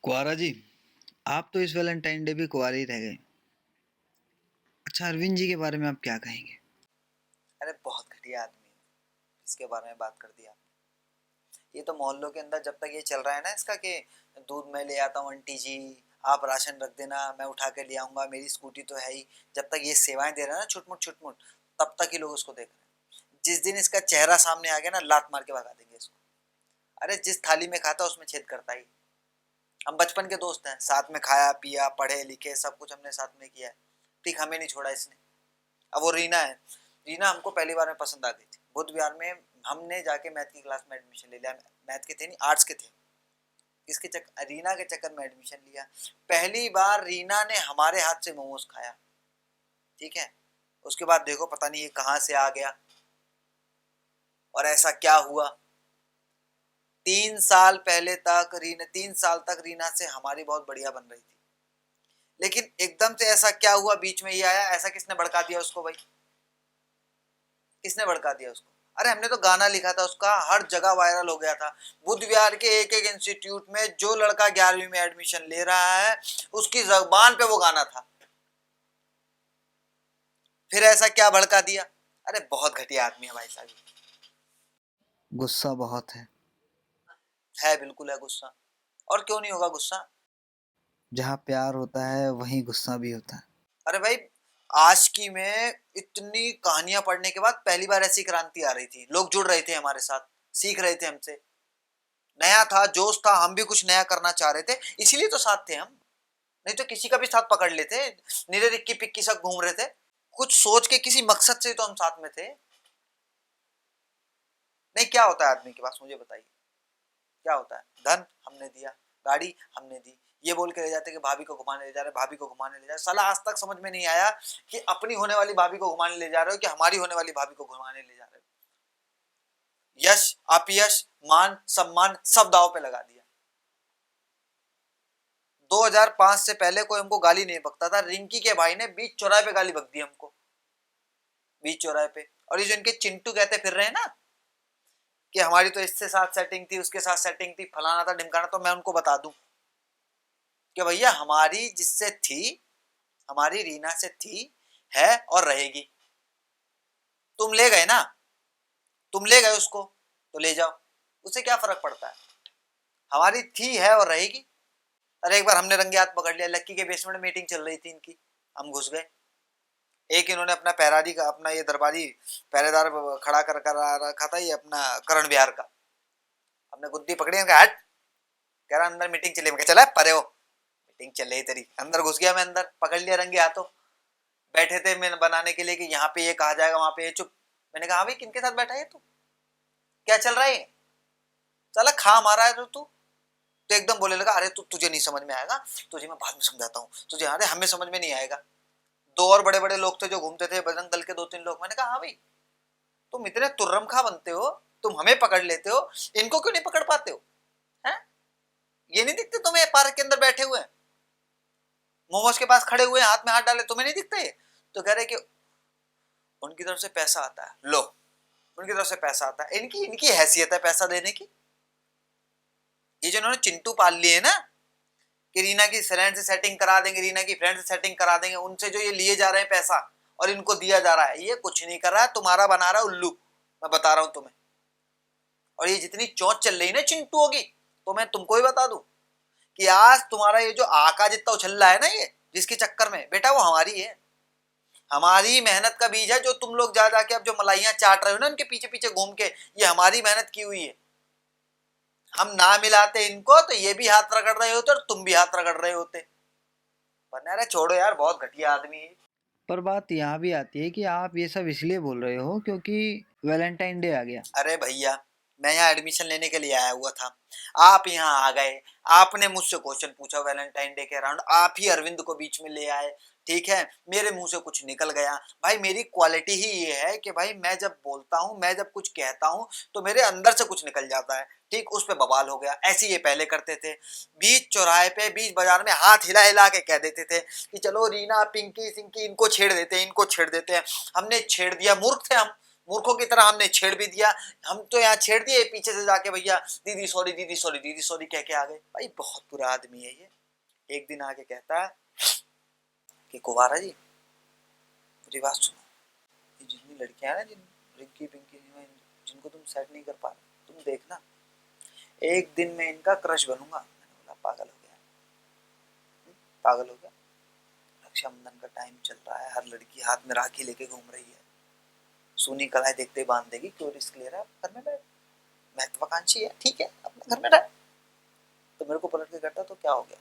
कुआरा जी, आप तो इस वैलेंटाइन डे भी कुआरे ही रह गए। अच्छा, अरविंद जी के बारे में आप क्या कहेंगे? अरे बहुत घटिया आदमी है। इसके बारे में बात कर दिया। ये तो मोहल्लों के अंदर जब तक ये चल रहा है ना इसका कि दूध मैं ले आता हूँ आंटी जी, आप राशन रख देना, मैं उठा के ले आऊंगा, मेरी स्कूटी तो है ही। जब तक ये सेवाएं दे रहा है ना छुटमुट, तब तक ही लोग उसको देख रहे हैं। जिस दिन इसका चेहरा सामने आ गया ना, लात मार के भगा देंगे इसको। अरे जिस थाली में खाता उसमें छेद करता ही। हम बचपन के दोस्त हैं, साथ में खाया पिया पढ़े लिखे सब कुछ हमने साथ में किया है। ठीक, हमें नहीं छोड़ा इसने। अब वो रीना है। रीना हमको पहली बार में पसंद आ गई थी बुद्ध विहार में। हमने जाके मैथ की क्लास में एडमिशन ले लिया। मैथ के थे नहीं, आर्ट्स के थे। किसके चक्कर? रीना के चक्कर में एडमिशन लिया। पहली बार रीना ने हमारे हाथ से मोमोज खाया। ठीक है। उसके बाद देखो पता नहीं ये कहाँ से आ गया और ऐसा क्या हुआ। 3 साल तक रीना से हमारी बहुत बढ़िया बन रही थी। लेकिन एकदम से ऐसा क्या हुआ, बीच में ये आया। ऐसा किसने भड़का दिया उसको भाई? किसने भड़का दिया उसको? अरे हमने तो गाना लिखा था उसका, हर जगह वायरल हो गया था। बुद्ध विहार के एक एक इंस्टीट्यूट में जो लड़का 11वीं में एडमिशन ले रहा है उसकी जबान पे वो गाना था। फिर ऐसा क्या भड़का दिया? अरे बहुत घटिया आदमी है भाई साहब। गुस्सा बहुत है। है, बिल्कुल है गुस्सा। और क्यों नहीं होगा गुस्सा? जहाँ प्यार होता है वहीं गुस्सा भी होता है। अरे भाई, आशिकी में इतनी कहानियां पढ़ने के बाद पहली बार ऐसी क्रांति आ रही थी। लोग जुड़ रहे थे हमारे साथ, सीख रहे थे हमसे। नया था, जोश था, हम भी कुछ नया करना चाह रहे थे, इसीलिए तो साथ थे हम। नहीं तो किसी का भी साथ पकड़ लेते। निरे रिक्की पिक्की सब घूम रहे थे। कुछ सोच के किसी मकसद से तो हम साथ में थे। नहीं, क्या होता है आदमी के पास, मुझे बताइए। क्या होता है? धन हमने दिया, गाड़ी हमने दी, ये बोल के ले जाते कि भाभी को घुमाने ले जा रहे, भाभी को घुमाने ले जा रहे। साला आज तक समझ में नहीं आया कि अपनी होने वाली भाभी को घुमाने ले जा रहे हो कि हमारी होने वाली भाभी को घुमाने ले जा रहे हो। यश अपयश मान सम्मान सब दाव पे लगा दिया। 2005 से पहले कोई हमको गाली नहीं बकता था। रिंकी के भाई ने बीच चौराहे पे गाली बक दी हमको। बीच चौराहे पे। और ये जो इनके चिंटू कहते फिर रहे हैं ना कि हमारी तो इससे साथ सेटिंग थी, उसके साथ सेटिंग थी, फलाना था ढिमकाना, तो मैं उनको बता दूं कि भैया हमारी जिससे थी, हमारी रीना से थी, है और रहेगी। तुम ले गए ना, तुम ले गए उसको, तो ले जाओ, उससे क्या फर्क पड़ता है। हमारी थी, है और रहेगी। अरे एक बार हमने रंगे हाथ पकड़ लिया, लक्की के बेसमेंट में मीटिंग चल रही थी इनकी, हम घुस गए। एक इन्होंने अपना पैरारी का, अपना ये दरबारी पहरेदार खड़ा कर रखा था, ये अपना करण बिहार का। हमने गुद्दी पकड़ी, हट। कह रहा अंदर मीटिंग चली। मैं चला परे हो, मीटिंग चल रही तेरी। अंदर घुस गया मैं, अंदर पकड़ लिया रंगे हाथों। बैठे थे मैं बनाने के लिए कि यहाँ पे ये कहा जाएगा, वहां पे ये चुप। मैंने कहा हाँ भाई, किनके साथ बैठा है तू? क्या चल रहा है? चला खा मारा है तू। तो एकदम बोले लगा, अरे तुझे नहीं समझ में आएगा, तुझे मैं बाद में समझाता हूँ तुझे। अरे हमें समझ में नहीं आएगा। दो और बड़े बड़े लोग थे जो घूमते थे, बजरंग दल के 2-3 लोग। मैंने कहा हाँ भाई, तुम इतने तुर्रम खा बनते हो, तुम हमें पकड़ लेते हो, इनको क्यों नहीं पकड़ पाते हो? हैं? ये नहीं दिखते तुम्हें पार्क के अंदर बैठे हुए हैं, मोमोज के पास खड़े हुए हैं, हाथ में हाथ डाले, तुम्हें नहीं दिखते? तो कह रहे कि उनकी तरफ से पैसा आता है। लो, उनकी तरफ से पैसा आता है, इनकी इनकी हैसियत है पैसा देने की। ये जो इन्होंने चिंटू पाल लिए ना कि रीना की फ्रेंड से सेटिंग करा देंगे, रीना की फ्रेंड से सेटिंग करा देंगे, उनसे जो ये लिए जा रहे हैं पैसा और इनको दिया जा रहा है, ये कुछ नहीं कर रहा है, तुम्हारा बना रहा है उल्लू। मैं बता रहा हूं तुम्हें। और ये जितनी चौंच चल रही ना चिंटू होगी, तो मैं तुमको ही बता दूं कि आज तुम्हारा ये जो आका जितना उछल रहा है ना, ये जिसके चक्कर में बेटा, वो हमारी है। हमारी मेहनत का बीज है जो तुम लोग जा जाके अब जो मलाइयां चाट रहे हो ना उनके पीछे पीछे घूम के, ये हमारी मेहनत की हुई है। हम ना मिलाते इनको तो ये भी हाथ रगड़ रहे होते और तुम भी हाथ रगड़ रहे होते। वरना अरे छोड़ो यार, बहुत घटिया आदमी है। पर बात यहाँ भी आती है कि आप ये सब इसलिए बोल रहे हो क्योंकि वैलेंटाइन डे आ गया। अरे भैया, मैं यहाँ एडमिशन लेने के लिए आया हुआ था, आप यहाँ आ गए, आपने मुझसे क्वेश्चन पूछा वैलेंटाइन डे के अराउंड, आप ही अरविंद को बीच में ले आए। ठीक है, मेरे मुंह से कुछ निकल गया। भाई मेरी क्वालिटी ही ये है कि भाई मैं जब बोलता हूँ, मैं जब कुछ कहता हूँ तो मेरे अंदर से कुछ निकल जाता है। ठीक, उस पे बवाल हो गया। ऐसे ये पहले करते थे, बीच चौराहे पे बीच बाजार में हाथ हिला हिला के कह देते थे कि चलो रीना पिंकी सिंकी इनको छेड़ देते हैं, इनको छेड़ देते हैं। हमने छेड़ दिया, मूर्ख थे हम। मूर्खों की तरह हमने छेड़ भी दिया। हम तो यहाँ छेड़ दिए, पीछे से जाके भैया दीदी सॉरी, दीदी सॉरी, दीदी सॉरी कह के आ गए। भाई बहुत बुरा आदमी है ये। एक दिन आके कहता है कि कुवारा जी मेरी बात सुनो, ये जितनी लड़कियां हैं ना, जिन रिंकी पिंकी जिनको तुम सेट नहीं कर पा रहे, तुम देखना एक दिन में इनका क्रश बनूंगा। मैंने बोला पागल हो गया, पागल हो गया। रक्षाबंधन का टाइम चल रहा है, हर लड़की हाथ में राखी लेके घूम रही है, सूनी कलाई देखते बांध देगी, क्यों रिस्क ले रहा है, घर में बैठ, महत्वाकांक्षी है, ठीक है अपने घर में रह। तो मेरे को पलट के करता तो क्या हो गया,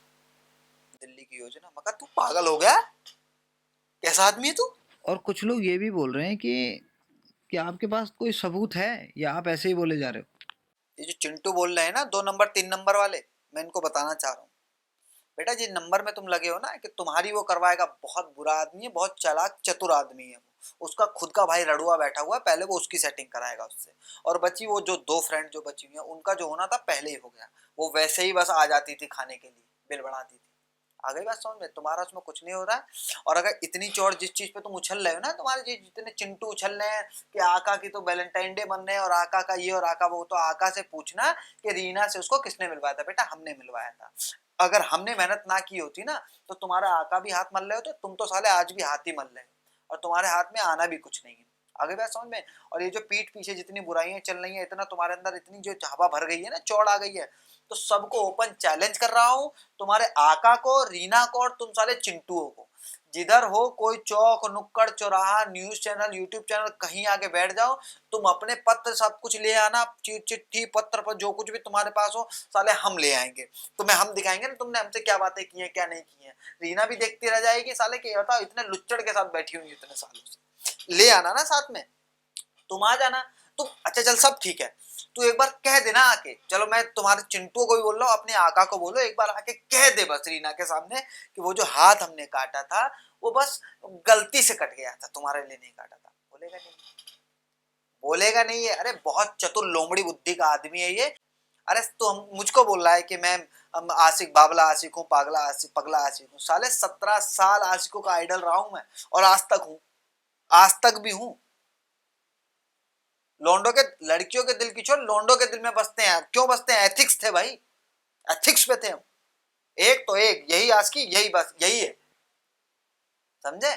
दिल्ली की योजना। मगर तू पागल हो गया, कैसा आदमी है तू। और कुछ लोग ये भी बोल रहे हैं कि आपके पास कोई सबूत है या आप ऐसे ही बोले जा रहे हो। ये जो चिंटू बोल रहे हैं ना 2 नंबर 3 नंबर वाले, मैं इनको बताना चाह रहा हूँ बेटा, जिस नंबर में तुम लगे हो ना कि तुम्हारी वो करवाएगा, बहुत बुरा आदमी है, बहुत चालाक चतुर आदमी है वो। उसका खुद का भाई रड़ुआ बैठा हुआ है, पहले वो उसकी सेटिंग कराएगा उससे। और बची वो जो 2 फ्रेंड जो बची हुई है, उनका जो होना था पहले ही हो गया। वो वैसे ही बस आ जाती थी खाने के लिए, बिल बढ़ाती थी। आ गई बात समझ में, तुम्हारा उसमें कुछ नहीं हो रहा है। और अगर इतनी चौड़ जिस चीज पे तुम उछल रहे हो ना, तुम्हारे जितने चिंटू उछल रहे हैं कि आका की तो वैलेंटाइन डे बन रहे हैं और आका का ये और आका वो, तो आका से पूछना कि रीना से उसको किसने मिलवाया था। बेटा हमने मिलवाया था। अगर हमने मेहनत ना की होती ना, तो तुम्हारा आका भी हाथ मल रहे होते, तुम तो साले आज भी हाथ ही मल रहे हो और तुम्हारे हाथ में आना भी कुछ नहीं है। आगे बात समझ में। और ये जो पीठ पीछे जितनी बुराइयां चल रही है, इतना तुम्हारे अंदर इतनी जो हवा भर गई है ना, चौड़ आ गई है, तो सबको ओपन चैलेंज कर रहा हूं, तुम्हारे आका को, रीना को और तुम साले चिंटुओं को। जिधर हो कोई चौक नुक्कड़ चौराहा न्यूज चैनल यूट्यूब चैनल, कहीं आके बैठ जाओ। तुम अपने पत्र सब कुछ ले आना, चिट्ठी पत्र पर जो कुछ भी तुम्हारे पास हो साले हम ले आएंगे। तुम्हें हम दिखाएंगे ना तुमने हमसे क्या बातें की हैं क्या नहीं की हैं। रीना भी देखती रह जाएगी साले कि बताओ इतने लुच्चड़ के साथ बैठी हुई इतने सालों से। ले आना ना साथ में, तुम आ जाना। तुम अच्छा चल सब ठीक है, तू एक बार कह देना आके, चलो मैं तुम्हारे चिंटू को भी बोल रहा हूँ, अपने आका को बोलो एक बार आके कह दे बस रीना के सामने कि वो जो हाथ हमने काटा था वो बस गलती से कट गया था, तुम्हारे लिए नहीं काटा था। बोलेगा नहीं, बोलेगा नहीं है। अरे बहुत चतुर लोमड़ी बुद्धि का आदमी है ये। अरे तो मुझको बोल रहा है कि मैं आशिक बाबला आशिक हूँ, पागला आशिक पगला आशिक हूँ। साले 17 साल आशिकों का आइडल रहा हूं मैं, और आज तक हूँ, आज तक भी हूँ। लोंडो के, लड़कियों के दिल की छोड़, लोंडो के दिल में बसते हैं। क्यों बसते हैं, एथिक्स थे भाई, एथिक्स पे थे हम। एक तो एक यही आशिकी, यही बस यही है, समझे।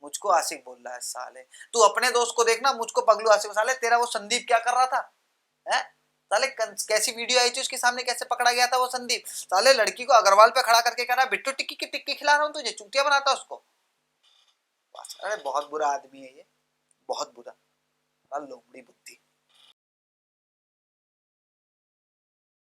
मुझको आशिक बोल रहा है साले। तू अपने दोस्त को देखना, मुझको पगलू आशिक। साले तेरा वो संदीप क्या कर रहा था, है साले, कैसी वीडियो आई थी उसके सामने, कैसे पकड़ा गया था वो संदीप। साले लड़की को अग्रवाल पे खड़ा करके कह रहा बिट्टू टिक्की की टिक्की खिला रहा हूं तुझे, चूतिया बनाता उसको। अरे बहुत बुरा आदमी है ये, बहुत बुरा, लोमड़ी बुद्धि।